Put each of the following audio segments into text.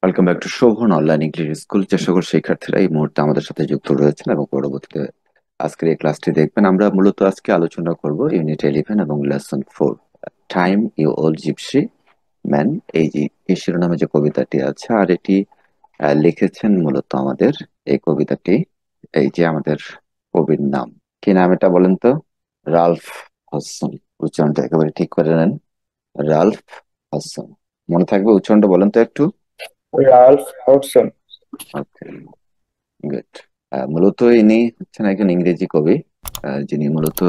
Welcome back to Shovon online English school. যে সকল শিক্ষার্থীরা এই মুহূর্তে আমাদের সাথে যুক্ত রয়েছেন এবং পরবর্তীতে আজকের এই ক্লাসটি দেখবেন, আমরা মূলত আজকে আলোচনা করব ইউনিট 11 এবং lesson 4, time you old gypsy man. এই শিরোনামে যে কবিতাটি আছে, আর এটি লিখেছেন মূলত আমাদের এই কবিতাটি, এই যে আমাদের কবির নাম কি নাম এটা বলেন তো? Ralph Hodson. উচ্চারণটা একেবারে ঠিক করে নেন, রালফ হডসন। মনে থাকবে উচ্চারণটা বলেন তো একটু। Ralph Hodson. Okay, good. মূলত ইনি হচ্ছেন একজন ইংরেজি কবি, যিনি মূলত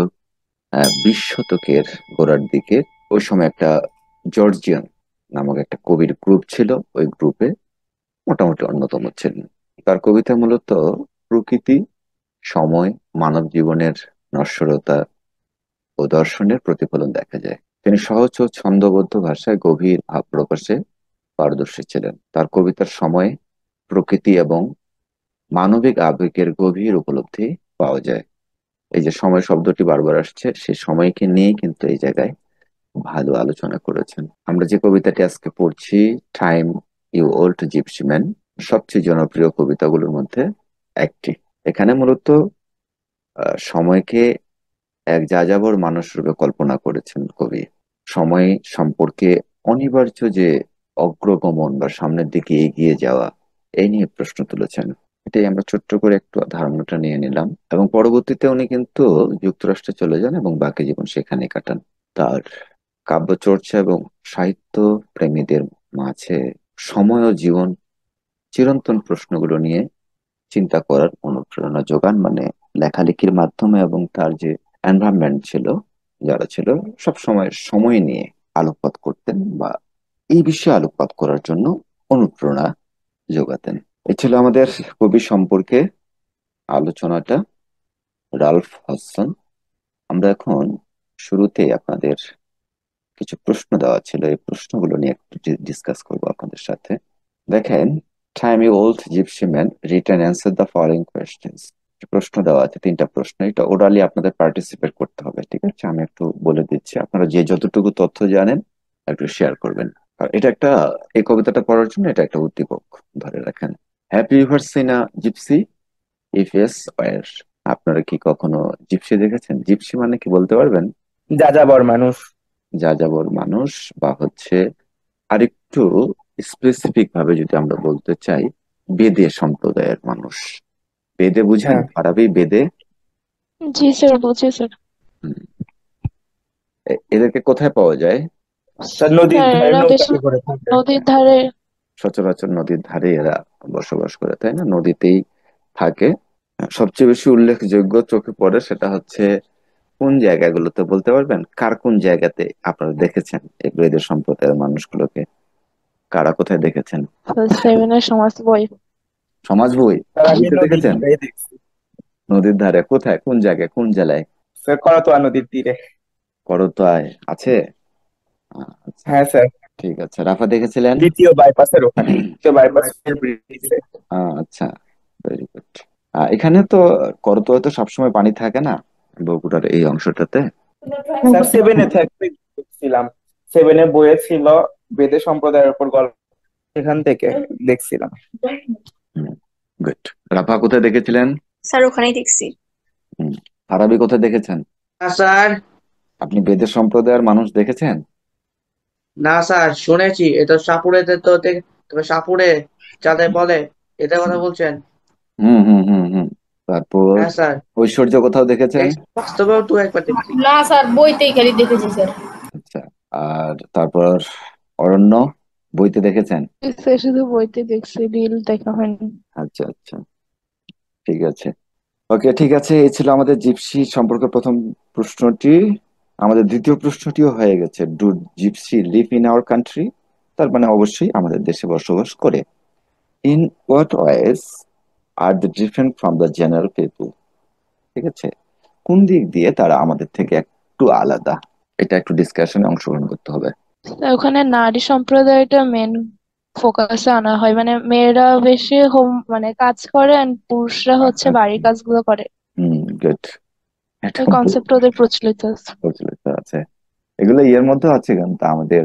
20 শতকের গোড়ার দিকে, ওই সময় একটা জর্জিয়ান নামক একটা কবির গ্রুপ ছিল, ওই গ্রুপে মোটামুটি অন্যতম ছিলেন। তার কবিতা মূলত প্রকৃতি, সময়, মানব জীবনের নশ্বরতা ও দর্শনের প্রতিফলন দেখা যায়। তিনি সহজ ও ছন্দোবদ্ধ ভাষায় গভীর ভাব প্রকাশে পারদর্শী ছিলেন। তার কবিতার সময়, প্রকৃতি এবং মানবিক আবেগের গভীর উপলব্ধি পাওয়া যায়। এই যে সময় শব্দটি বারবার আসছে, সে সময়কে নিয়ে কিন্তু এই জায়গায় ভালো আলোচনা করেছেন। আমরা যে কবিতাটি আজকে পড়ছি, time you old gypsy man, সবচেয়ে জনপ্রিয় কবিতাগুলোর মধ্যে একটি। এখানে মূলত সময়কে এক যাযাবর মানুষ রূপে কল্পনা করেছেন কবি। সময় সম্পর্কে অনিবার্য যে অগ্রগমন বা সামনের দিকে এগিয়ে যাওয়া, এই নিয়ে প্রশ্ন তুলেছেন। এটাই আমরা ছোট্ট করে একটু ধারণাটা নিয়ে নিলাম, এবং পরবর্তীতে উনি কিন্তু যুক্তরাষ্ট্রে চলে যান এবং বাকি জীবন সেখানে কাটান। তার কাব্য চর্চা এবং সাহিত্য প্রেমীদের মাঝে সময় ও জীবন চিরন্তন প্রশ্নগুলো নিয়ে চিন্তা করার অনুপ্রেরণা যোগান, মানে লেখালেখির মাধ্যমে, এবং তার যে এনভায়রনমেন্ট ছিল, যারা ছিল, সব সময় সময় নিয়ে আলোকপাত করতেন বা এই বিষয়ে আলোকপাত করার জন্য অনুপ্রেরণা যোগাতেন। এই ছিল আমাদের কবি সম্পর্কে আলোচনাটা, রালফ হডসন। আমরা এখন শুরুতেই আপনাদের কিছু প্রশ্ন দেওয়া ছিল, এই প্রশ্নগুলো নিয়ে একটু ডিসকাস করবো আপনাদের সাথে। দেখেন, time you old gypsy man, return answer the following questions. প্রশ্ন দেওয়া আছে, 3টা প্রশ্ন। এটা ওরালি আপনাদের পার্টিসিপেট করতে হবে, ঠিক আছে? আমি একটু বলে দিচ্ছি, আপনারা যে যতটুকু তথ্য জানেন একটু শেয়ার করবেন। আর এটা একটা, এই কবিতাটা পড়ার জন্য এটা একটা উদ্দীপক ধরে রাখেন। Have you ever seen a gypsy? If yes, where? আপনারা কি কখনো জিপসি দেখেছেন? জিপসি মানে কি বলতে পারবেন? যাযাবর মানুষ। যাযাবর মানুষ, বা হচ্ছে আরেকটু স্পেসিফিক ভাবে যদি আমরা বলতে চাই, বেদে সম্প্রদায়ের মানুষ। বেদে বুঝেন? হ্যাঁ আরবি বেদে। জি স্যার, বুঝি স্যার। হুম, এদেরকে কোথায় পাওয়া যায়? স্যার, নদীর স্যার ধারে এরা বেশি নৌকাতে করে থাকে। নদীর ধারে। সচরাচর নদীর ধারে এরা বসবাস করে, তাই না? নদীতেই থাকে। সবচেয়ে বেশি উল্লেখযোগ্য চোখে পড়ে সেটা হচ্ছে কোন জায়গাগুলোতে বলতে পারবেন? কার কোন জায়গাতে আপনারা দেখেছেন এই বেদে সম্প্রদায়ের মানুষগুলোকে? কারা কোথায় দেখেছেন? ক্লাস 7-এর সমাজ বই। সমাজ বই স্যার, আমি বইতে নদীর দেখেছেন? ধারে দেখছি। নদীর ধারে কোথায়, কোন জায়গায়, কোন জেলায়? স্যার, করতোয়া নদীর তীরে। করতোয়ায় আছে? আচ্ছা, হ্যাঁ স্যার। ঠিক আছে। রাফা দেখেছিলেন? দ্বিতীয় বাইপাসের ওখানে, দ্বিতীয় বাইপাসের ব্রিজে। আচ্ছা, ভেরি গুড। এখানে তো করতোয়ায় তো সবসময় পানি থাকে না, বগুড়ার এই অংশটাতে। স্যার, সেভেনে থাকতে দেখছিলাম। সেভেনে বইয়ে ছিল বেদে সম্প্রদায়ের উপর গল্প, সেখান থেকে দেখছিলাম। গুড। রাফা কোথায় দেখেছিলেন? স্যার ওখানেই দেখছি। হুম, আরবি কোথায় দেখেছেন? না স্যার। আপনি বেদের সম্প্রদায়ের মানুষ দেখেছেন? না স্যার, শুনেছি এটা সাপুড়েতে তো তবে সাপুড়ে যাদের বলে এদের কথা বলছেন। হুম হুম হুম হুম। তারপর হ্যাঁ স্যার। ঐশ্বর্য কোথাও দেখেছেন? বাস্তবেও দু একবার দেখছি। না স্যার, বইতেই খালি দেখেছি স্যার। আচ্ছা। আর তারপর অরণ্য বইতে দেখেছেন? স্যার শুধু বইতে দেখছি, রিল দেখা হয়নি। আচ্ছা আচ্ছা, ঠিক আছে। ওকে, ঠিক আছে। এই ছিল আমাদের জিপসি সম্পর্কে প্রথম প্রশ্নটি। আমাদের দ্বিতীয় প্রশ্নটিও হয়ে গেছে, do gypsy live in our country? তার মানে অবশ্যই আমাদের দেশে বসবাস করে। In what ways are the different from the general people? ঠিক আছে, কোন দিক দিয়ে তারা আমাদের থেকে একটু আলাদা? এটা একটু ডিসকাশনে অংশগ্রহণ করতে হবে। স্যার, ওখানে নারী সম্প্রদায়টা মেন ফোকাসে আনা হয়, মানে মেয়েরা বেশি হোম মানে কাজ করে and পুরুষরা হচ্ছে বাড়ির কাজগুলো করে। হুম, গুড। এটা এই কনসেপ্ট ওদের প্রচলিত আছে। প্রচলিত আছে। এগুলো ইয়ের মধ্যে আছে, কিন্তু আমাদের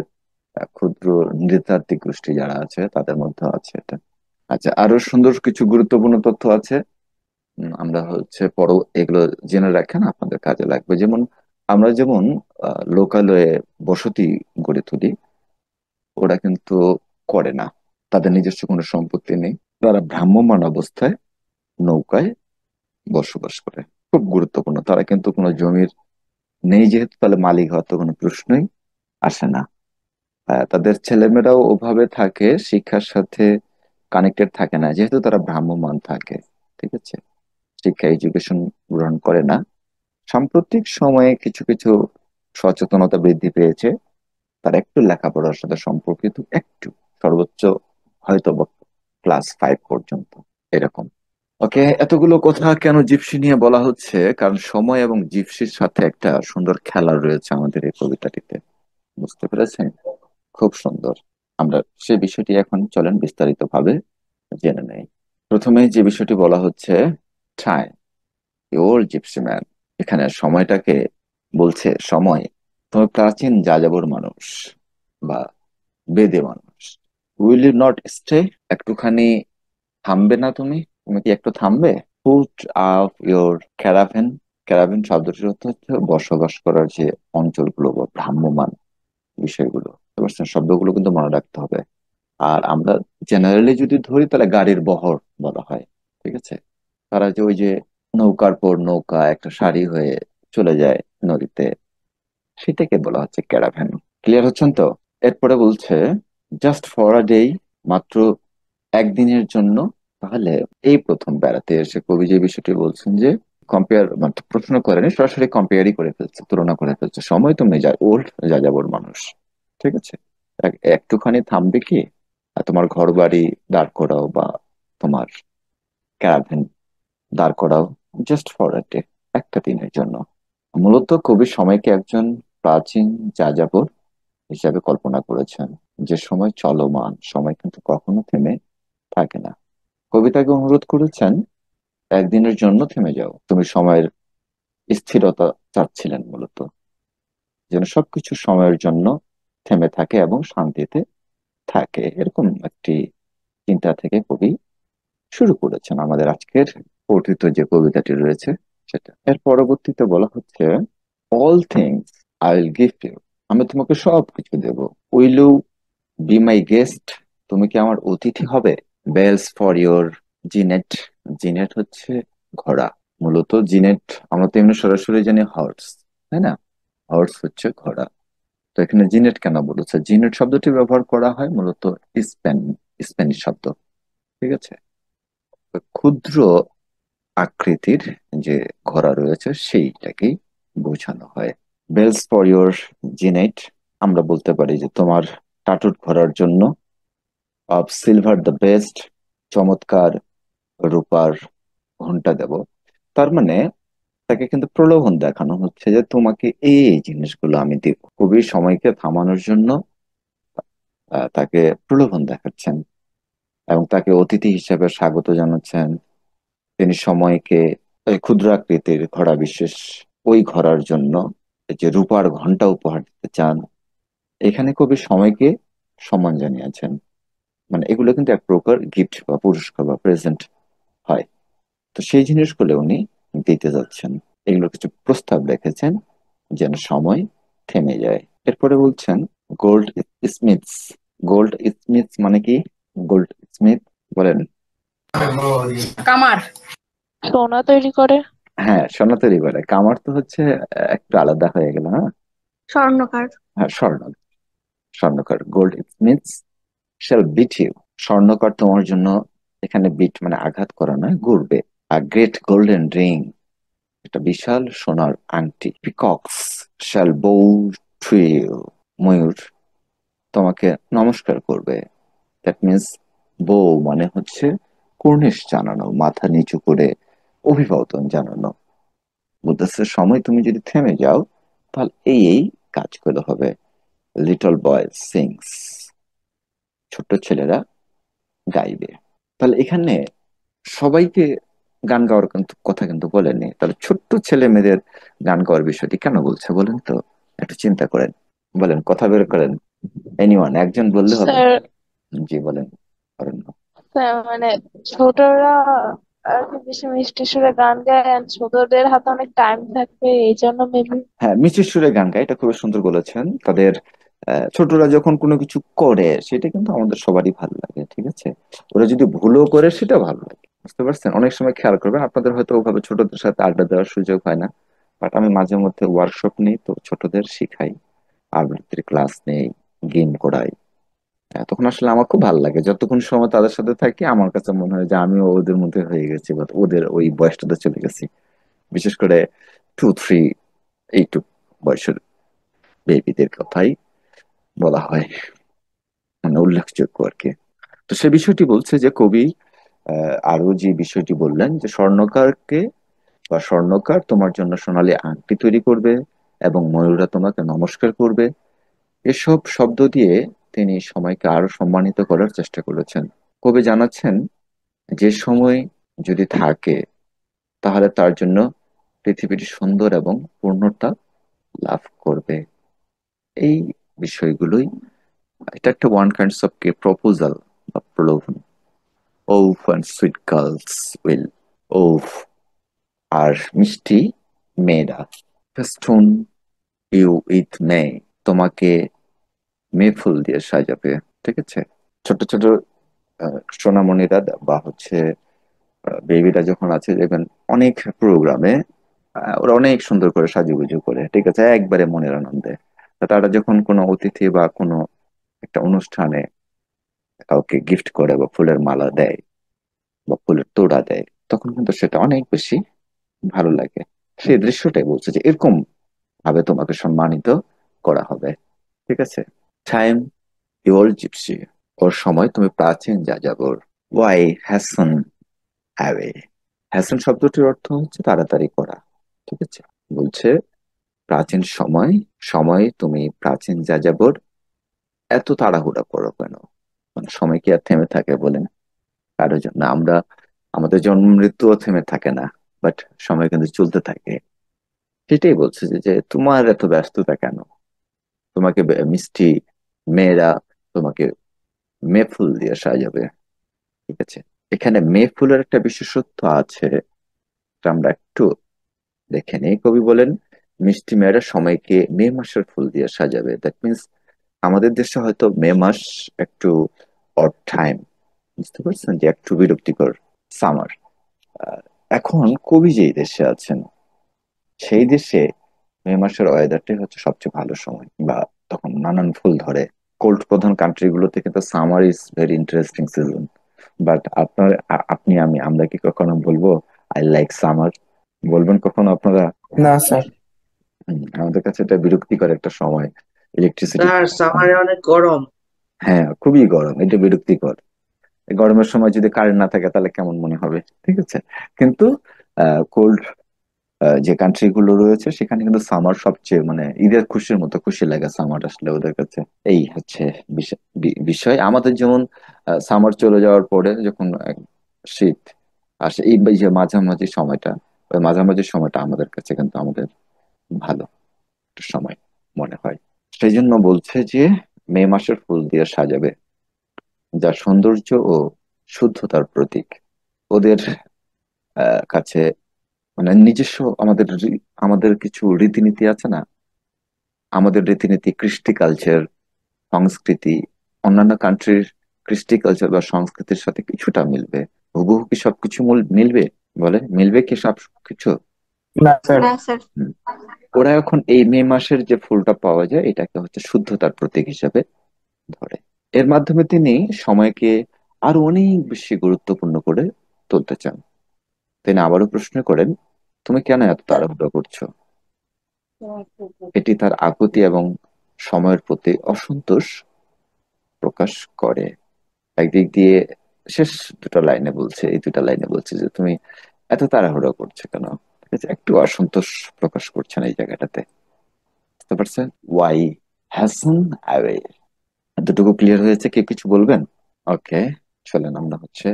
ক্ষুদ্র নৃতাত্ত্বিক গোষ্ঠী যারা আছে তাদের মধ্যে আছে এটা। আচ্ছা, আরো সুন্দর কিছু গুরুত্বপূর্ণ তথ্য আছে। আমরা হচ্ছে পরও এগুলো জেনে রাখেন, আপনাদের কাজে লাগবে। যেমন আমরা যেমন লোকালয়ে বসতি গড়ে তুলি, ওরা কিন্তু করে না। তাদের নিজস্ব কোনো সম্পত্তি নেই, তারা ভ্রাম্যমাণ অবস্থায় নৌকায় বসবাস করে। খুব গুরুত্বপূর্ণ, তারা কিন্তু কোনো জমির নেই যেহেতু, তাহলে মালিক হওয়ার তো কোনো প্রশ্নই আসে না। তাদের ছেলেমেয়েরাও ওভাবে থাকে, শিক্ষার সাথে কানেক্টেড থাকে না যেহেতু তারা ভ্রাম্যমাণ থাকে। ঠিক আছে, শিক্ষা এডুকেশন গ্রহণ করে না। সাম্প্রতিক সময়ে কিছু কিছু সচেতনতা বৃদ্ধি পেয়েছে, তার একটু লেখাপড়ার সাথে সম্পর্কিত, একটু, সর্বোচ্চ হয়তো ক্লাস 5 পর্যন্ত এরকম। ওকে, এতগুলো কথা কেন জিপসি নিয়ে বলা হচ্ছে? কারণ সময় এবং জিপসির সাথে একটা সুন্দর খেলা রয়েছে আমাদের এই কবিতাটিতে। বুঝতে পেরেছেন? খুব সুন্দর। আমরা সেই বিষয়টি এখন চলেন বিস্তারিত ভাবে জেনে নেই। প্রথমে যে বিষয়টি বলা হচ্ছে, টাইম, ওল্ড জিপসি ম্যান। এখানে সময়টাকে বলছে, সময়, তুমি প্রাচীন যাযাবর মানুষ বা বেদে মানুষ। Will you not stay? একটুখানি থামবে না তুমি? তুমি কি একটু থামবে? Put up your caravan. Caravan শব্দটির অর্থ হচ্ছে বসবাস করার যে অঞ্চলগুলো বা ভ্রাম্যমান বিষয়গুলো। বুঝতে পারছেন? শব্দগুলো কিন্তু মনে রাখতে হবে। আর আমরা জেনারেলি যদি ধরি তাহলে গাড়ির বহর বলা হয়। ঠিক আছে, তারা যে ওই যে নৌকার পর নৌকা একটা সারি হয়ে চলে যায় নদীতে, সেটাকে বলা হচ্ছে ক্যারাভ্যান। ক্লিয়ার হচ্ছেন তো? এরপরে বলছে, জাস্ট ফর আ ডে, মাত্র একদিনের জন্য। তাহলে এই প্রথম বেড়াতে এসে কবি যে বিষয়টি বলছেন যে কম্পেয়ার, মানে প্রশ্ন করেনি, সরাসরি কম্পেয়ারই করে ফেলছে, তুলনা করে ফেলছে। সময় তুমি যা ওল্ড যাযাবর মানুষ, ঠিক আছে, একটুখানি থামবে কি? আর তোমার ঘর বাড়ি দাঁড় করাও বা তোমার ক্যারাভেন দাঁড় করাও, জাস্ট ফর আ ডে, একটা দিনের জন্য। মূলত কবি সময়কে একজন প্রাচীন যাযাবর হিসাবে কল্পনা করেছেন, যে সময় চলমান, সময় কিন্তু কখনো থেমে থাকে না। কবিতাকে অনুরোধ করেছেন, একদিনের জন্য থেমে যাও। তুমি সময়ের স্থিরতা চাচ্ছিলেন মূলত, যেন সবকিছু সময়ের জন্য থেমে থাকে এবং শান্তিতে থাকে, এরকম একটি চিন্তা থেকে কবি শুরু করেছেন আমাদের আজকের পঠিত যে কবিতাটি রয়েছে সেটা। এর পরবর্তীতে বলা হচ্ছে, all things I will give you. আমি তোমাকে সবকিছু দেব। Will you be my guest? তুমি কি আমার অতিথি হবে? Bells for your jennet. Jennet হচ্ছে ঘোড়া। মূলত জিনেট আমরা তো এমনি সরাসরি জানি হর্স, তাই না? হর্স হচ্ছে ঘোড়া। তো এখানে জিনেট কেন বলেছে? জিনেট শব্দটি ব্যবহার করা হয় মূলত স্পেন স্প্যানিশ শব্দ। ঠিক আছে, তো ক্ষুদ্র আকৃতির যে ঘোড়া রয়েছে সেইটাকেই বোঝানো হয়। বেলস ফর ইওর জিনেট, আমরা বলতে পারি যে তোমার টাটুর ঘোড়ার জন্য। অফ সিলভার দ্য বেস্ট, চমৎকার রূপার ঘন্টা দেব। তার মানে তাকে কিন্তু প্রলোভন দেখানো হচ্ছে যে তোমাকে এই এই জিনিসগুলো আমি দিব। কবি সময়কে থামানোর জন্য তাকে প্রলোভন দেখাচ্ছেন এবং তাকে অতিথি হিসেবে স্বাগত জানাচ্ছেন। তিনি সময়কে এই ক্ষুদ্র আকৃতির ঘোড়া বিশেষ ওই ঘোড়ার জন্য যে রূপার ঘন্টা উপহার দিতে চান। এখানে কবি সময়কে সম্মান জানিয়েছেন, মানে এগুলো কিন্তু এক প্রকার গিফট বা পুরস্কার বা প্রেজেন্ট হয়। তো সেই জিনিসগুলো উনি দিতে যাচ্ছেন, এগুলো কিছু প্রস্তাব রেখেছেন যেন সময় থেমে যায়। এরপরে বলছেন, গোল্ড স্মিথস। গোল্ড স্মিথস মানে কি? গোল্ড স্মিথ বলেন। কামার। সোনা তৈরি করে। হ্যাঁ, সোনা তৈরি করে। কামার তো হচ্ছে একটু আলাদা হয়ে গেল, হ্যাঁ। স্বর্ণকার। হ্যাঁ, স্বর্ণকার। Goldsmiths shall beat you. স্বর্ণকার তোমার জন্য, এখানে বিট মানে আঘাত করা নয়, গড়বে। আর গ্রেট গোল্ডেন রিং, একটা বিশাল সোনার আংটি। Peacocks shall bow to you। ময়ূর তোমাকে নমস্কার করবে। দ্যাট মিনস বো মানে হচ্ছে কুর্নিশ জানানো, মাথা নিচু করে অভিবাদন জানানো। বুঝতেছে? সময় তুমি যদি থেমে যাও তাহলে এই এই কাজগুলো হবে। লিটল বয় সিংস, ছোট্ট ছেলেরা গাইবে। তাহলে এখানে সবাইকে গান গাওয়ার কিন্তু কথা কিন্তু বলেনি, তাহলে ছোট্ট ছেলে মেয়েদের গান গাওয়ার বিষয়টি কেন বলছে বলেন তো? একটু চিন্তা করেন, বলেন, কথা বের করেন। এনিওয়ান, একজন বললে হবে? স্যার, জি বলেন অরণ্য। স্যার মানে ছোটরা আর কি বেশি মিষ্টি সুরে গান গায় and ছোটদের হাতে অনেক টাইম থাকবে এই জন্য মেবি। হ্যাঁ, মিষ্টির সুরে গান গায়, এটা খুবই সুন্দর বলেছেন। তাদের ছোটরা যখন কোনো কিছু করে সেটা কিন্তু আমাদের সবারই ভালো লাগে, ঠিক আছে। ওরা যদি ভুলও করে সেটা ভালো লাগে, বুঝতে পারছেন। অনেক সময় খেয়াল করবেন, আপনাদের হয়তো ওভাবে ছোটদের সাথে আড্ডা দেওয়ার সুযোগ হয় না, বাট আমি মাঝে মধ্যে ওয়ার্কশপ নিই, তো ছোটদের শিখাই, আবৃত্তির ক্লাস নেই, গেম করাই। তখন আসলে আমার খুব ভালো লাগে, যতক্ষণ সময় তাদের সাথে থাকি আমার কাছে মনে হয় যে আমিও ওদের মধ্যে হয়ে গেছি বা ওদের ওই বয়সটাতে চলে গেছি। বিশেষ করে 2, 3, এইটুক বয়সের বেবিদের কথাই বলা হয়, মানে উল্লেখযোগ্য আর কি। তো সে বিষয়টি বলছে যে কবি আরো যে বিষয়টি বললেন যে স্বর্ণকারকে বা স্বর্ণকার তোমার জন্য সোনালী আংটি তৈরি করবে এবং ময়ূররা তোমাকে নমস্কার করবে। এসব শব্দ দিয়ে তিনি সময়কে আরো সম্মানিত করার চেষ্টা করেছেন। কবি জানাচ্ছেন যে সময় যদি থাকে তাহলে তার জন্য পৃথিবীটি সুন্দর এবং পূর্ণতা লাভ করবে। এই বিষয়গুলোই, এটা একটা one kinds of K proposal বা প্রলোভন। ওফ অ্যান্ড সুইট গার্লস উইল, ওফ আর মিষ্টি মেয়েরা, ফেস্টুন ইউ উইথ মে, তোমাকে মে ফুল দিয়ে সাজাবে, ঠিক আছে। ছোট ছোট সোনামণিরা বা হচ্ছে বেবিরা যখন আছে দেখবেন অনেক প্রোগ্রামে ওরা অনেক সুন্দর করে সাজুগুজু করে, ঠিক আছে, একবারে মনের আনন্দে। তা তারা যখন কোনো অতিথি বা কোনো একটা অনুষ্ঠানে কাউকে গিফট করে বা ফুলের মালা দেয় বা ফুলের তোড়া দেয়, তখন কিন্তু সেটা অনেক বেশি ভালো লাগে। সেই দৃশ্যটাই বলছে যে এরকম ভাবে তোমাকে সম্মানিত করা হবে, ঠিক আছে। টাইম ইউ ওল্ড জিপসি, ওর সময় তুমি প্রাচীন যাযাবর। ওয়াই হ্যাসন অ্যাওয়ে, হ্যাসন শব্দটির অর্থ হচ্ছে তাড়াতাড়ি করা, ঠিক আছে। বলছে প্রাচীন সময়, সময় তুমি প্রাচীন যাযাবর, এত তাড়াহুড়া করো কেন? মানে সময় কি আর থেমে থাকে বলেন কারোর জন্য? আমরা, আমাদের জন্ম মৃত্যুও থেমে থাকে না, বাট সময় কিন্তু চলতে থাকে। সেটাই বলছে যে তোমার এত ব্যস্ততা কেন? তোমাকে মিষ্টি মেয়েরা তোমাকে মেফুল দিয়ে সাজাবে, ঠিক আছে। এখানে মেফুলের একটা বিশেষত্ব আছে, এটা আমরা একটু দেখে নেই। কবি বলেন মিষ্টি মেয়েরা সময়কে মে মাসের ফুল দিয়ে সাজাবে। দ্যাট মিনস আমাদের দেশে হয়তো মে মাস একটু অড টাইম, বুঝতে পারছেন, যে একটু বিরক্তিকর, সামার। এখন কবি যেই দেশে আছেন সেই দেশে মে মাসের ওয়েদারটাই হচ্ছে সবচেয়ে ভালো সময়, বা তখন নানান ফুল ধরে। কোল্ড প্রধান কান্ট্রি গুলোতে কিন্তু summer is very interesting season. But আপনার আপনি আমি আমরা কি কখনো বলবো আই লাইক সামার? বলবেন কখনো আপনারা? না স্যার। আমাদের কাছে এটা বিরক্তিকর একটা সময়, ইলেকট্রিসিটি। স্যার সামারে অনেক গরম। হ্যাঁ, খুবই গরম, এটা বিরক্তিকর। এই গরমের সময় যদি কারেন্ট না থাকে তাহলে কেমন মনে হবে, ঠিক আছে। কিন্তু কোল্ড যে কান্ট্রি গুলো রয়েছে সেখানে কিন্তু সামার সবচেয়ে মানে ঈদের খুশির মতো খুশি লাগে সামার আসলে ওদের কাছে। এই হচ্ছে বিষয়। আমাদের যেমন সামার চলে যাওয়ার পরে যখন শীত আসে, এই যে মাঝামাঝি সময়টা, ওই মাঝামাঝি সময়টা আমাদের কাছে কিন্তু আমাদের ভালো একটা সময় মনে হয়। সেই জন্য বলছে যে মে মাসের ফুল দিয়ে সাজাবে, যা সৌন্দর্য ও শুদ্ধতার প্রতীক। ওদের কাছে মানে নিজস্ব আমাদের আমাদের কিছু রীতিনীতি আছে না, আমাদের রীতিনীতি, কৃষ্টি কালচার, সংস্কৃতি অন্যান্য কান্ট্রির কৃষ্টি কালচার বা সংস্কৃতির সাথে কিছুটা মিলবে। হুবহু কি সবকিছু মিলবে? বলে মিলবে কি সব কিছু? না স্যার। না স্যার। হুম। ওরা এখন এই মে মাসের যে ফুলটা পাওয়া যায় এটাকে হচ্ছে শুদ্ধতার প্রতীক হিসাবে ধরে। এর মাধ্যমে তিনি সময়কে আরো অনেক বেশি গুরুত্বপূর্ণ করে তুলতে চান। তিনি আবারও প্রশ্ন করেন, তুমি কেন এত তাড়াহুড়ো করছো? এটি তার আকুতি এবং সময়ের প্রতি অসন্তোষ প্রকাশ করে। একদিক দিয়ে শেষ দুটো লাইনে বলছে, এই দুটো লাইনে বলছে যে তুমি এত তাড়াহুড়ো করছো কেন, ঠিক আছে, একটু অসন্তোষ প্রকাশ করছেন এই জায়গাটাতে, বুঝতে পারছেন? ওয়াই হ্যাসন অ্যাওয়ে, এতটুকু ক্লিয়ার হয়েছে? কি কিছু বলবেন? ওকে, চলেন আমরা হচ্ছে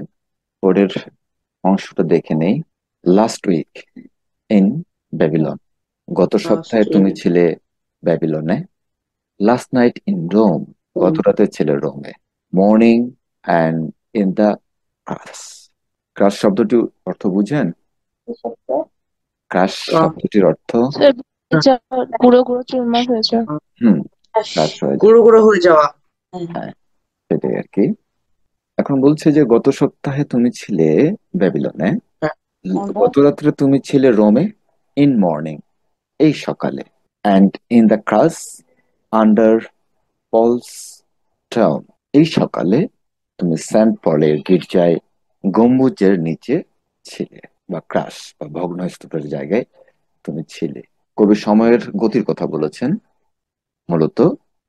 পরের অংশটা দেখে নেই। লাস্ট উইক ইন ব্যাবিলন, গত লাস্ট সপ্তাহে তুমি উইক। ছিলে ব্যাবিলনে। লাস্ট নাইট ইন রোম, গত রাতে ছিল রোমে। Morning and in the crush. Crush শব্দটির অর্থ বুঝেন? ক্রাশ শব্দটির অর্থ গুঁড়ো গুঁড়ো চুরমার হয়েছে। হুম ক্রাশ হয়ে যায়। গুঁড়ো গুঁড়ো হয়ে যাওয়া। হ্যাঁ, সেটাই আর কি। এখন বলছে যে গত সপ্তাহে তুমি ছিলে ব্যাবিলনে, হ্যাঁ। গত রাত্রে তুমি ছিলে রোমে, ইন মর্নিং এই সকালে, and in the crush under Paul's town এই সকালে তুমি সেন্ট পলের গির্জায় গম্বুজের নিচে ছিলে, বা ক্রাশ বা ভগ্নস্তূপের জায়গায় তুমি ছিলে। কবি সময়ের গতির কথা বলেছেন, মূলত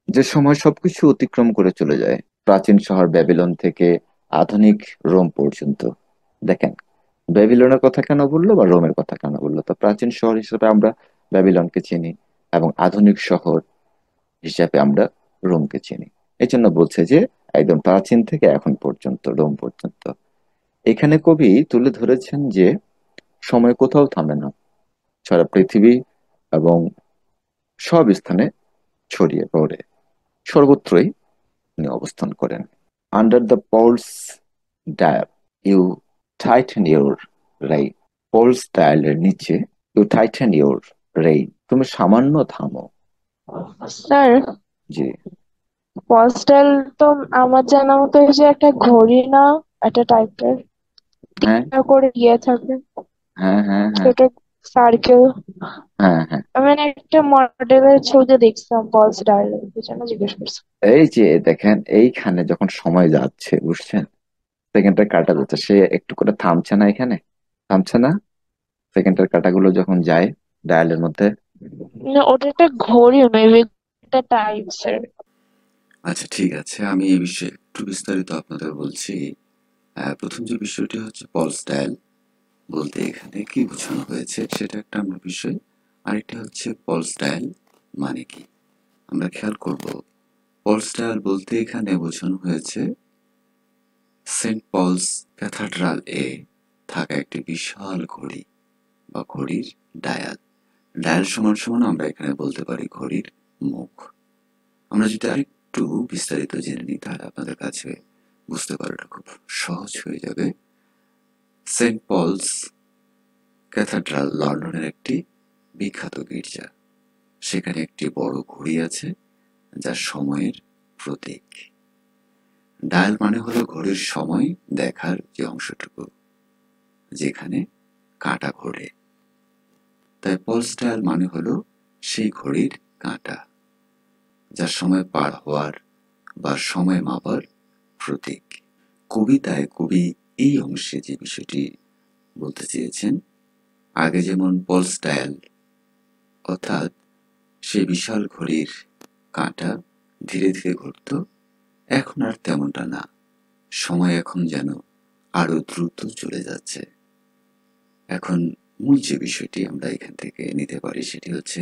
যে সময় সবকিছু অতিক্রম করে চলে যায়, প্রাচীন শহর ব্যাবিলন থেকে আধুনিক রোম পর্যন্ত। দেখেন, ব্যাবিলনের কথা কেন বললো বা রোমের কথা কেন বললো? তো প্রাচীন শহর হিসেবে আমরা ব্যাবিলনকে চিনি, এবং আধুনিক শহর হিসাবে আমরা রোমকে চিনি। এই জন্য বলছে যে একদম প্রাচীন থেকে এখন পর্যন্ত, রোম পর্যন্ত। এখানে কবি তুলে ধরেছেন যে সময় কোথাও থামে না, সারা পৃথিবী এবং সব স্থানে ছড়িয়ে পড়ে, সর্বত্রই তিনি অবস্থান করেন। Under the Paul's dial you tighten your rein. Paul's ডায়ালের নিচে ইউ টাইটেন ইউর রেইন, তুমি সামান্য থামো। স্যার, জি। পস্টাল তো আমার জানা মতো এই যে একটা ঘড়ি না, একটা টাইপের হ্যাঁ করে ইয়ে থাকে, হ্যাঁ হ্যাঁ হ্যাঁ ছোট সার্কেল। হ্যাঁ হ্যাঁ। আমি না একটা মডেলের ছবিতে দেখছিলাম পলস ডায়াল, এই জন্য জিজ্ঞেস করছি। এই যে দেখেন, এইখানে যখন সময় যাচ্ছে, বুঝছেন, সেকেন্ডের কাটা যাচ্ছে, সে একটু করে থামছে না, এখানে থামছে না। সেকেন্ডের কাটাগুলো যখন যায় ডায়ালের মধ্যে। না, ওটা একটা ঘড়ি, মেবি একটা টাইপসের। আচ্ছা, ঠিক আছে, আমি এই বিষয়ে একটু বিস্তারিত আপনাদের বলছি। প্রথম যে বিষয়টি হচ্ছে পলস ডায়াল বলতে এখানে কি বোঝানো হয়েছে সেটা একটা আমরা বিষয়। আরেকটা হচ্ছে পলস ডায়াল মানে কি আমরা খেয়াল করব। পলস ডায়াল বলতে এখানে বোঝানো হয়েছে সেন্ট পলস ক্যাথাড্রাল এ থাকা একটি বিশাল ঘড়ি বা ঘড়ির ডায়াল। ডায়াল সমান সমান আমরা এখানে বলতে পারি ঘড়ির মুখ। আমরা যদি আরেকটু বিস্তারিত জেনে নিই তাহলে আপনাদের কাছে বুঝতে পারাটা খুব সহজ হয়ে যাবে। সেন্ট পলস ক্যাথাড্রাল লন্ডনের একটি বিখ্যাত গির্জা। সেখানে একটি বড় ঘড়ি আছে যা সময়ের প্রতীক। ডায়াল মানে হলো ঘড়ির সময় দেখার যে অংশটুকু যেখানে কাঁটা ঘোরে, তাই পলস ডায়াল মানে হলো সেই ঘড়ির কাঁটা যা সময় পার হওয়ার বা সময় মাপার প্রতীক। কবিতায় কবি এই অংশে যে বিষয়টি বলতে চেয়েছেন, আগে যেমন পলস ডায়াল অর্থাৎ সেই বিশাল ঘড়ির কাঁটা ধীরে ধীরে ঘুরত, এখন আর তেমনটা না। সময় এখন যেন আরো দ্রুত চলে যাচ্ছে। এখন মূল যে বিষয়টি আমরা এখান থেকে নিতে পারি সেটি হচ্ছে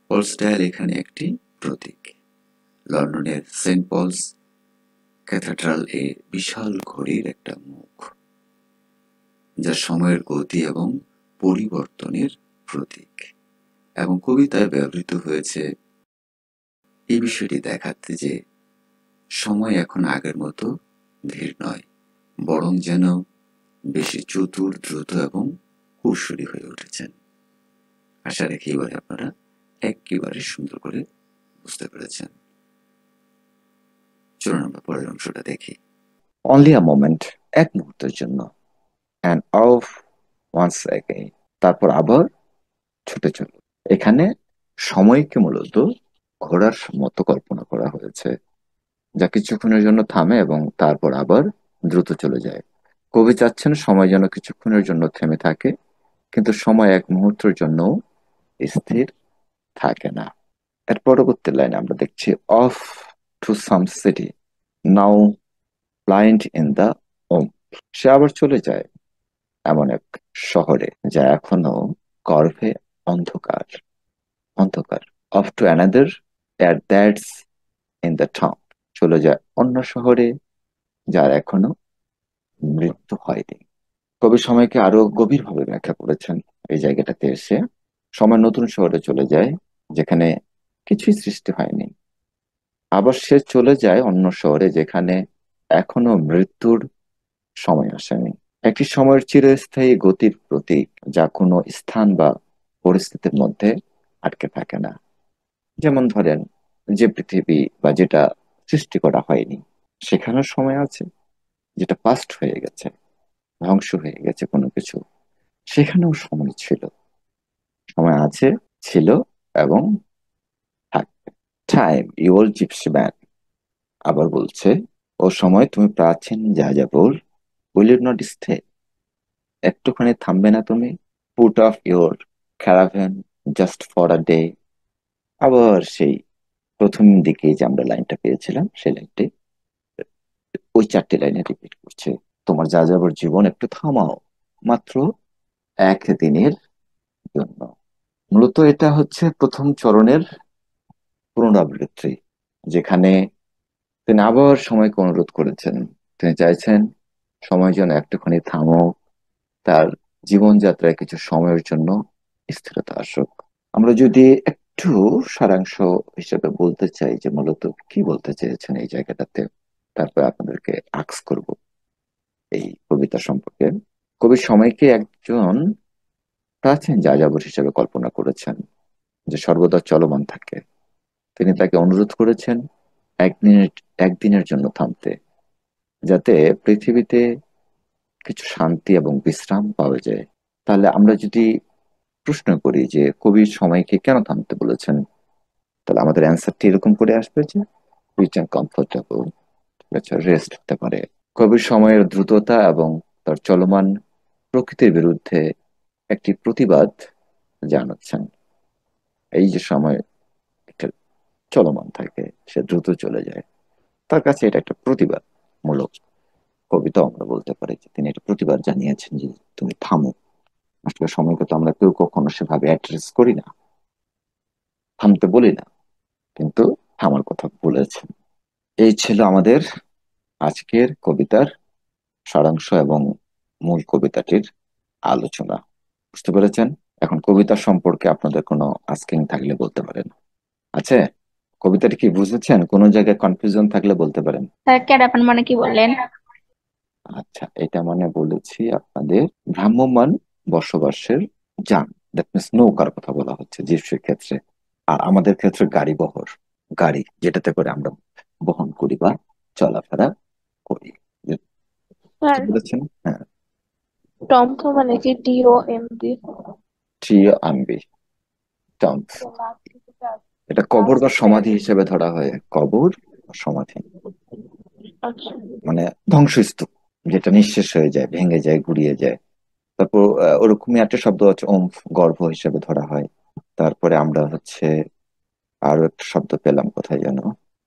পলস ডায়াল এখানে একটি প্রতীক। লন্ডনের সেন্ট পলস ক্যাথাড্রাল এ বিশাল ঘড়ির একটা মুখ যা সময়ের গতি এবং পরিবর্তনের প্রতীক। এবং কবিতায় ব্যবহৃত হয়েছে এই বিষয়টি দেখাতে যে সময় এখন আগের মতো ধীর নয়, বরং যেন বেশি চতুর, দ্রুত এবং কৌশলী হয়ে উঠেছেন। আশা রাখি এবারে আপনারা একেবারে সুন্দর করে বুঝতে পেরেছেন। চলুন আমরা পরের অংশটা দেখি। অনলি আ মোমেন্ট, এক মুহূর্তের জন্য, অ্যান্ড অফ ওয়ান সেকেন্ড, তারপর আবার ছুটে চলো। এখানে সময়কে মূলত ঘোড়ার মতো কল্পনা করা হয়েছে, যা কিছুক্ষণের জন্য থামে এবং তারপর আবার দ্রুত চলে যায়। কবি চাচ্ছেন সময় যেন কিছুক্ষণের জন্য থেমে থাকে, কিন্তু সময় এক মুহূর্তের জন্য স্থির থাকে না। এর পরবর্তী লাইনে আমরা দেখছি, off to some city now blind in the womb. সে আবার চলে যায় এমন এক শহরে যা এখনো গর্ভে অন্ধকার, অন্ধকার। Of to another at that's in the town, চলে যায় অন্য শহরে যার এখনো মৃত্যু হয়নি। কবি সময়কে আরো গভীরভাবে ব্যাখ্যা করেছেন এই জায়গাটাতে এসে। সময় নতুন শহরে চলে যায় যেখানে কিছুই সৃষ্টি হয়নি, আবার সে চলে যায় অন্য শহরে যেখানে এখনো মৃত্যুর সময় আসেনি। একটি সময়ের চিরস্থায়ী গতির প্রতীক, যা কোনো স্থান বা পরিস্থিতির মধ্যে আটকে থাকে না। যেমন ধরেন, যে পৃথিবী বা যেটা সৃষ্টি করা হয়নি, সেখানেও সময় আছে। যেটা পাস্ট হয়ে গেছে, ধ্বংস হয়ে গেছে কোনো কিছু, সেখানেও সময় ছিল, সময় আছে, ছিল এবং থাকবে। Time, you old gypsy man আবার বলছে, ও সময় তুমি প্রাচীন যাযাবর, উইল ইউ নট স্টে? একটুখানি থামবে না তুমি? Put off your caravan just for a day. আবার সেই প্রথম দিকে যে আমরা লাইনটা পেয়েছিলাম, সেই লাইনটি ওই 4টি লাইনে রিপিট করছে, তোমার যাযাবর জীবন একটু থামাও, মাত্র একদিনের জন্য। মূলত এটা হচ্ছে প্রথম চরণের পুনরাবৃত্তি, যেখানে তিনি আবার সময়কে অনুরোধ করেছেন। তিনি চাইছেন সময় যেন একটুখানি থামো, তার জীবনযাত্রায় কিছু সময়ের জন্য স্থিরতা আসুক। আমরা যদি একটু সারাংশ হিসেবে বলতে চাই যে মূলত কি বলতে চেয়েছেন এই জায়গাটাতে, তারপর আপনাদেরকে আক্স করব এই কবিতা সম্পর্কে। কবি সময়কে একজন প্রাচীন যাযাবর হিসেবে কল্পনা করেছেন, যে সর্বদা চলমান থাকে। তিনি তাকে অনুরোধ করেছেন একদিনের একদিনের জন্য থামতে, যাতে পৃথিবীতে কিছু শান্তি এবং বিশ্রাম পাওয়া যায়। তাহলে আমরা যদি প্রশ্ন করি যে কবি সময়কে কেন থামতে বলেছেন, তাহলে আমাদের অ্যান্সারটি এরকম করে আসবে যে রিচ অ্যান্ড কমফোর্টেবল, ঠিক আছে, রেস্ট হতে পারে। কবির সময়ের দ্রুততা এবং তার চলমান প্রকৃতির বিরুদ্ধে একটি প্রতিবাদ জানাচ্ছেন। এই যে সময় একটা চলমান থাকে, সে দ্রুত চলে যায়, তার কাছে এটা একটা প্রতিবাদ মূলক কবিতা আমরা বলতে পারি। যে তিনি এটা প্রতিবাদ জানিয়েছেন যে তুমি থামো। আসলে সময়কে তো আমরা কেউ কখনো সেভাবে অ্যাড্রেস করি না, থামতে বলি না, কিন্তু থামার কথা বলেছেন। এই ছিল আমাদের আজকের কবিতার সারাংশ এবং মূল কবিতাটির আলোচনা। বুঝতে পেরেছেন? এখন কবিতা সম্পর্কে আপনাদের কোনো আস্কিং থাকলে বলতে পারেন। আছে? কবিতাটি কি বুঝেছেন? কোনো জায়গায় কনফিউশন থাকলে বলতে পারেন। স্যার ক্যারাভান মানে কি বললেন? আচ্ছা, এটা মানে বলেছি আপনাদের ভ্রাম্যমাণ বসবাসের যান, দ্যাট মিনস নৌকার কথা বলা হচ্ছে জীবসের ক্ষেত্রে। আর আমাদের ক্ষেত্রে গাড়ি বহর, গাড়ি যেটাতে করে আমরা বহন করি বা চলাফেরা করি। বুঝতে স্যার পেরেছেন? হ্যাঁ। টম্প মানে কি? TOMP? ট্রিও আনবি, টম্ব। এটা কবর বা সমাধি হিসেবে ধরা হয়, কবর বা সমাধি আচ্ছা। মানে ধ্বংসস্তূপ, যেটা নিঃশেষ হয়ে যায়, ভেঙে যায়, গুড়িয়ে যায়। তারপর ওরকমই একটা শব্দ হচ্ছে ওম্ফ, গর্ভ হিসেবে ধরা হয়। তারপরে আমরা হচ্ছে আরো একটা শব্দ পেলাম, কোথায় যেন,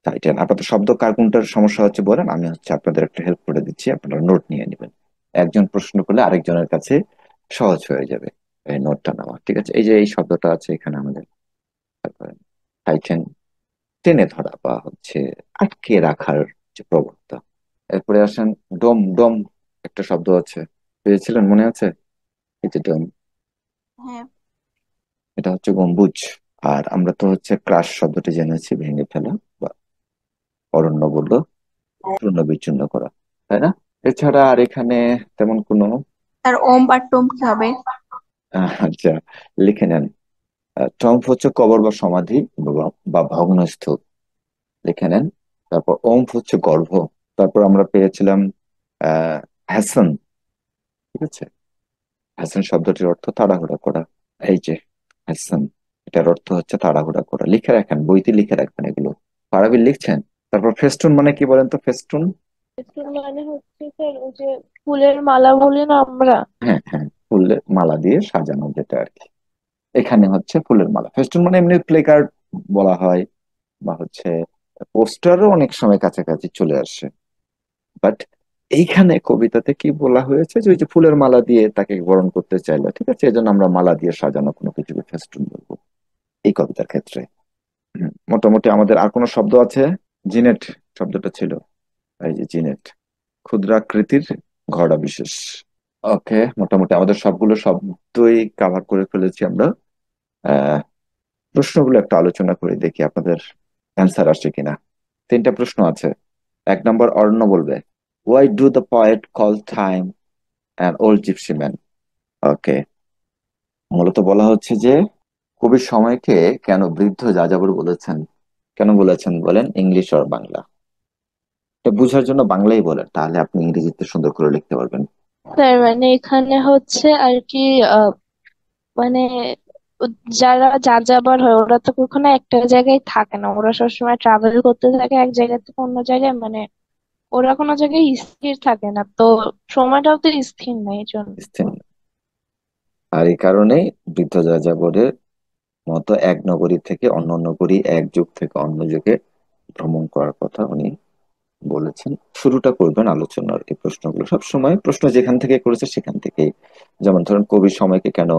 টাইটেন। আপনাদের শব্দ কার কোনটার সমস্যা হচ্ছে বলেন, আমি হচ্ছে আপনাদের একটা হেল্প করে দিচ্ছি, আপনারা নোট নিয়ে নেবেন। একজন প্রশ্ন করলে আরেকজনের কাছে সহজ হয়ে যাবে এই নোটটা নেওয়া, ঠিক আছে? এই যে এই শব্দটা আছে এখানে আমাদের, টাইটেন, টেনে ধরা বা হচ্ছে আটকে রাখার যে প্রবণতা। এরপরে আসেন ডোম, ডোম একটা শব্দ আছে, পেয়েছিলেন মনে আছে? এই যে ডোম, হ্যাঁ। এটা হচ্ছে গম্বুজ। আর আমরা তো হচ্ছে ক্রাশ শব্দটি জেনেছি, ভেঙে ফেলা বা অরণ্য বলল চূর্ণ বিচূর্ণ করা, তাই না? এছাড়া আর এখানে তেমন কোনো স্যার ওম আর টোম কি হবে? আচ্ছা, লিখে নেন। টম্ব হচ্ছে কবর বা সমাধি বা ভগ্নস্তূপ, লিখে নেন। তারপর ওম্ফ হচ্ছে গর্ভ। তারপর আমরা পেয়েছিলাম হ্যাসন, ঠিক আছে? হ্যাসন শব্দটির অর্থ তাড়াহুড়া করা। এই যে হ্যাসন, এটার অর্থ হচ্ছে তাড়াহুড়া করা। লিখে রাখেন, বইতে লিখে রাখবেন এগুলো। পারাবি লিখছেন? তারপর ফেস্টুন মানে কি বলেন তো, ফেস্টুন? ফেস্টুন মানে হচ্ছে স্যার ওই যে ফুলের মালা বলি না আমরা? হ্যাঁ হ্যাঁ, ফুলের মালা দিয়ে সাজানো যেটা আর কি। এখানে হচ্ছে ফুলের মালা। ফেস্টুন মানে এমনি প্লে কার্ড বলা হয়, বা হচ্ছে পোস্টারও অনেক সময় কাছাকাছি চলে আসে। বাট এইখানে কবিতাতে কি বলা হয়েছে যে ওই যে ফুলের মালা দিয়ে তাকে বরণ করতে চাইলো, ঠিক আছে, এজন্য আমরা মালা দিয়ে সাজানো কোনো কিছুকে ফেস্টুন বলবো এই কবিতার ক্ষেত্রে। মোটামুটি আমাদের আর কোনো শব্দ আছে? জিনেট শব্দটা ছিল, এই যে জিনেট, ক্ষুদ্রাকৃতির ঘোড়া বিশেষ। ওকে, মোটামুটি আমাদের সবগুলো শব্দই কাভার করে ফেলেছি আমরা। আহ প্রশ্নগুলো একটা আলোচনা করে দেখি আপনাদের অ্যান্সার আসছে কিনা। তিনটা প্রশ্ন আছে। 1 নম্বর অরণ্য বলবে, why do the poet call time an old gypsy man? Okay, মূলত বলা হচ্ছে যে কবি সময়কে কেন বৃদ্ধ যাযাবর বলেছেন। কেন বলেছেন বলেন, ইংলিশ আর বাংলা? এটা বোঝার জন্য বাংলাই বলেন, তাহলে আপনি ইংরেজিতে সুন্দর করে লিখতে পারবেন। স্যার মানে এখানে হচ্ছে আর কি মানে যারা যাযাবর হয় ওরা তো কখনো একটা জায়গায় থাকে না, ওরা সবসময় ট্রাভেল করতে থাকে এক জায়গা থেকে অন্য জায়গায়, মানে ওরা কোনো জায়গায় স্থির থাকে না, তো সময়টাও তো স্থির নেই এই জন্য। স্থির না। আর এই কারণেই বৃদ্ধ যাযাবরের মতো এক নগরী থেকে অন্য নগরী, এক যুগ থেকে অন্য যুগে ভ্রমণ করার কথা উনি বলেছেন। শুরুটা করবেন আলোচনার এই প্রশ্নগুলো সবসময়, প্রশ্ন যেখান থেকে করেছে সেখান থেকেই। যেমন ধরেন, কবি সময়কে কেন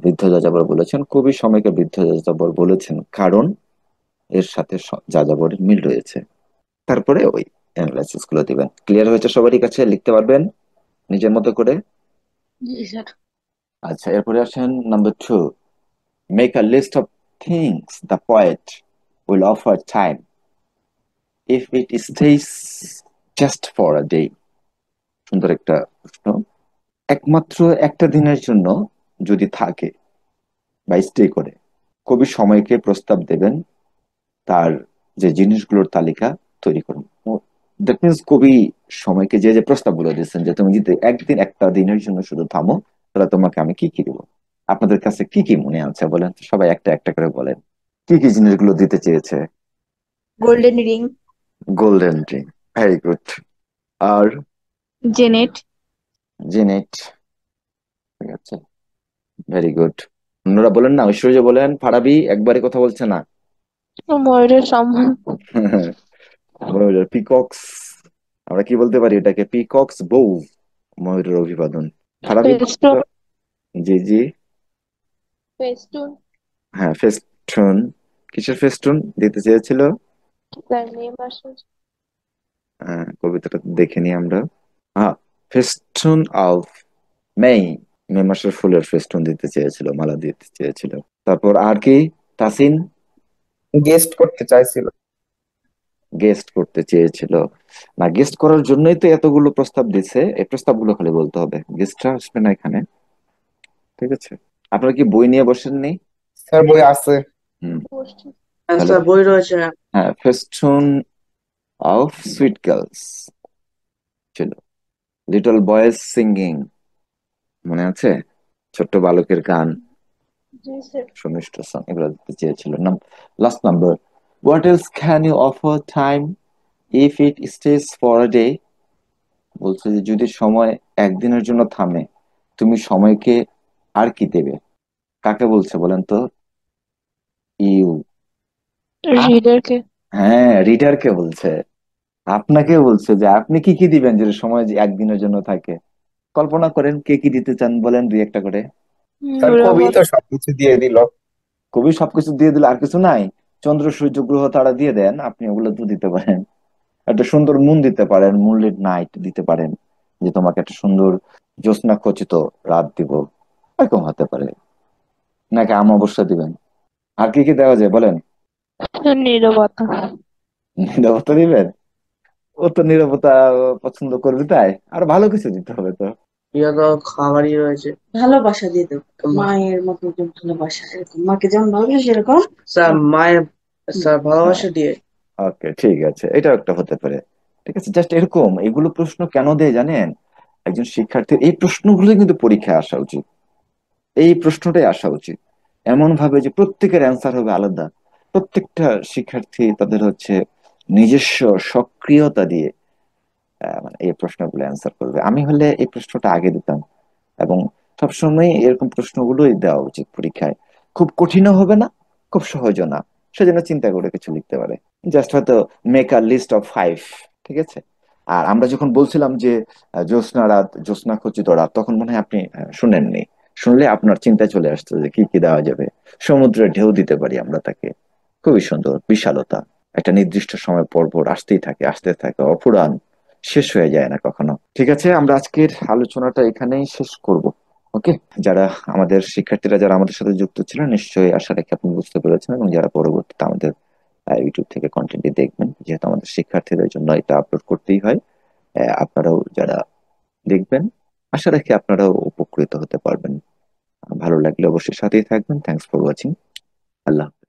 বৃদ্ধ যাযাবর বলেছেন? কবি সময়কে বৃদ্ধ যাযাবর বলেছেন কারণ এর সাথে যাযাবরের মিল রয়েছে। তারপরে ওই অ্যানালাইসিস গুলো দিবেন। ক্লিয়ার হয়েছে সবারই কাছে? লিখতে পারবেন নিজের মতো করে? জি স্যার। আচ্ছা, এরপরে আসেন number 2। Make a list of things the poet will offer time if it stays just for a day. সুন্দর একটা প্রশ্ন। একমাত্র একটা দিনের জন্য যদি থাকে বা স্টে করে, কবি সময়কে প্রস্তাব দেবেন তার যে জিনিসগুলোর তালিকা তৈরি করুন। দ্যাট মিনস কবি সময়কে যে যে প্রস্তাবগুলো দিচ্ছেন যে তুমি যদি একদিন একটা দিনের জন্য শুধু থামো, তাহলে তোমাকে আমি কি কি দেবো। আপনাদের কাছে কি কি মনে আছে বলেন তো, সবাই একটা একটা করে বলেন কি কি জিনিসগুলো দিতে চেয়েছে। Golden ring. Golden ring, very good. আর জেনেট। জেনেট, ঠিক আছে, ভেরি গুড। অন্যরা বলেন না, ঐশ্বর্য বলেন, ফারাবি একবারে কথা বলছে না। ময়ূরের সম্মান। ময়ূরের পিকক্স, আমরা কি বলতে পারি এটাকে? পিকক্স বউ, ময়ূরের অভিবাদন। ফারাবি বলেন ফেস্টুন। তো। জি জি। ফেস্টুন। হ্যাঁ, ফেস্টুন। কিসের ফেস্টুন দিতে চেয়েছিল? স্যার মে মাসের। কবিতাটা দেখে নি আমরা। হ্যাঁ, ফেস্টুন অফ মেই, মে মাসের ফুলের ফেস্টুন দিতে চেয়েছিল, মালা দিতে চেয়েছিল। তারপর আর কি? তাসিন? গেস্ট করতে চাইছিল। গেস্ট করতে চেয়েছিল। না, গেস্ট করার জন্যই তো এতগুলো প্রস্তাব দিছে, এই প্রস্তাবগুলো খালি বলতে হবে, গেস্টরা আসবে না এখানে। ঠিক আছে, আপনারা কি বই নিয়ে বসেননি? স্যার বই আছে। হুম, গোষ্ঠী। হ্যাঁ তাহলে স্যার, বই রয়েছে। হ্যাঁ, ফেস্টুন অফ সুইট গার্লস ছিল। লিটল বয়েজ সিঙ্গিং, মনে আছে? ছোট্ট বালকের গান, জি স্যার। সুমিষ্ট সং, এগুলো দিতে চেয়েছিল। Last number, what else can you offer time if it stays for a day? বলছে যে যদি সময় একদিনের জন্য থামে, তুমি সময়কে আর কি দেবে? কাকে বলছে বলেন তো? ইউ। রিডারকে। হ্যাঁ, রিডারকে বলছে। আপনাকে বলছে যে আপনি কি কি দিবেন যদি সময় যে একদিনের জন্য থাকে। কল্পনা করেন কে কি দিতে চান, বলেন দুই একটা করে। স্যার কবি তো নিরবতা। সবকিছু দিয়ে দিল। কবি সবকিছু দিয়ে দিলে আর কিছু নাই? চন্দ্র সূর্য গ্রহ তারা দিয়ে দেন, আপনি ওগুলো তো দিতে পারেন। একটা সুন্দর মুন দিতে পারেন, মুনলিট নাইট দিতে পারেন, যে তোমাকে একটা সুন্দর জ্যোৎস্না খচিত রাত দিব, এরকম হতে পারে। নাকি অমাবস্যা দিবেন? আর কি কি দেওয়া যায় বলেন? নীরবতা। নীরবতা দিবেন? ও তো নীরবতা পছন্দ করবে, তাই আর ভালো কিছু দিতে হবে তো। এটা তো খাবারই রয়েছে। ভালোবাসা দিয়ে দেবো, মায়ের মতো যে ভালোবাসা, এরকম মাকে যেমন ভালোবাসে সেরকম। স্যার মায়ের, স্যার হ্যাঁ, ভালোবাসা দিয়ে। ওকে, ঠিক আছে, এটাও একটা হতে পারে। ঠিক আছে, জাস্ট এরকম এগুলো প্রশ্ন কেন দেয় জানেন? একজন শিক্ষার্থীর এই প্রশ্নগুলো কিন্তু পরীক্ষায় আসা উচিত, এই প্রশ্নটাই আসা উচিত এমন ভাবে যে প্রত্যেকের অ্যান্সার হবে আলাদা। প্রত্যেকটা শিক্ষার্থী তাদের হচ্ছে নিজস্ব সক্রিয়তা দিয়ে মানে এই প্রশ্নগুলো অ্যান্সার করবে। আমি হলে এই প্রশ্নটা আগে দিতাম, এবং সবসময় এরকম প্রশ্নগুলোই দেওয়া উচিত পরীক্ষায়। খুব কঠিনও হবে না, খুব সহজও না, সেজন্য চিন্তা করে কিছু লিখতে পারে। জাস্ট হয়তো মেক আ লিস্ট অফ 5, ঠিক আছে। আর আমরা যখন বলছিলাম যে জ্যোৎস্না রাত, জ্যোৎস্না খচিত রাত, তখন মনে হয় আপনি শুনেননি। শুনলে আপনার চিন্তায় চলে আসতো যে কি কি দেওয়া যাবে। সমুদ্রের ঢেউ দিতে পারি আমরা তাকে, খুবই সুন্দর বিশালতা, একটা নির্দিষ্ট সময় পর পর আসতেই থাকে, আসতে থাকে, অফুরান, শেষ হয়ে যায় না কখনো। ঠিক আছে, আমরা আজকের আলোচনাটা এখানেই শেষ করব। ওকে, যারা আমাদের শিক্ষার্থীরা যারা আমাদের সাথে যুক্ত ছিলেন, নিশ্চয়ই আশা রাখি আপনি বুঝতে পেরেছেন, এবং যারা পরবর্তীতে আমাদের ইউটিউব থেকে কন্টেন্টটি দেখবেন, যেহেতু আমাদের শিক্ষার্থীদের জন্য এটা আপলোড করতেই হয়। আপনারাও যারা দেখবেন, আশা রাখি আপনারাও উপকৃত হতে পারবেন। ভালো লাগলে অবশ্যই সাথেই থাকবেন। Thanks for watching. আল্লাহ হাফেজ।